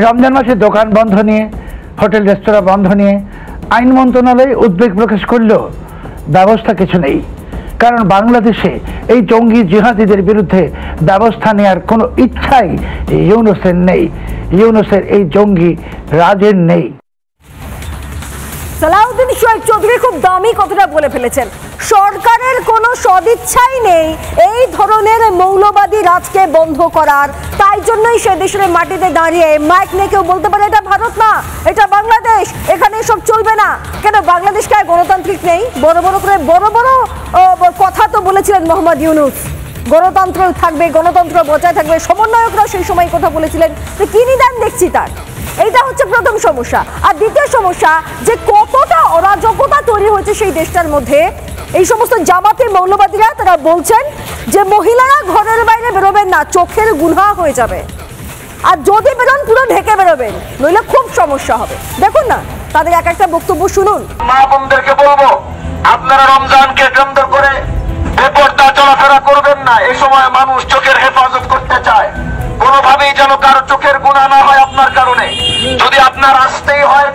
রমজান মাসে দোকান বন্ধ নিয়ে, হোটেল রেস্তোরাঁ বন্ধ নিয়ে আইন মন্ত্রণালয় উদ্বেগ প্রকাশ করলেও ব্যবস্থা কিছু নেই। কারণ বাংলাদেশে এই জঙ্গি জিহাদিদের বিরুদ্ধে ব্যবস্থা নেওয়ার কোনো ইচ্ছাই ইউনূসের নেই, ইউনূসের এই জঙ্গি রাজের নেই। সালাউদ্দিন শোয়েব চৌধুরী খুব দামি কথাটা বলে ফেলেছেন। সরকারের কোনো সদিচ্ছাই নেই এই ধরনের মৌলবাদী রাজকে বন্ধ করার, তাই জন্যই সে দেশের মাটিতে দাঁড়িয়ে মাইক নিয়ে কেউ বলতে পারে এটা ভারত না, এটা বাংলাদেশ, এখানে এসব চলবে না। কেন বাংলাদেশকে আর গণতান্ত্রিক নেই? বড় বড় করে বড় বড় কথা তো বলেছিলেন মোহাম্মদ ইউনূস, গণতন্ত্র থাকবে, গণতন্ত্র বজায় থাকবে। সমন্বয়করা সেই সময় কথা বলেছিলেন, তো কি নিদান দেখছি তার? এইটা হচ্ছে প্রথম সমস্যা। আর দ্বিতীয় সমস্যা, যে কতটা অরাজকতা তৈরি হয়েছে সেই দেশটার মধ্যে। এই সমস্ত জামাতি মৌলবাদীরা তারা বলছেন যে মহিলারা ঘরের বাইরে বেরোবেন না, চোখের গুনাহ হয়ে যাবে, আর যদি বেরোন পুরো ঢেকে বেরোবেন, নইলে খুব সমস্যা হবে। দেখুন না তাদের এক একটা বক্তব্য শুনুন। মা বোনদেরকে বলবো, আপনারা রমজানকে কেন্দ্র করে বেপরদা চলাফেরা করবেন না। এই সময় মানুষ চোখের হেফাজত করতে চায়, কোনোভাবেই যেন কারো চোখের গুনাহ না হয় আপনার কারণে। যদি আপনার আসতেই হয়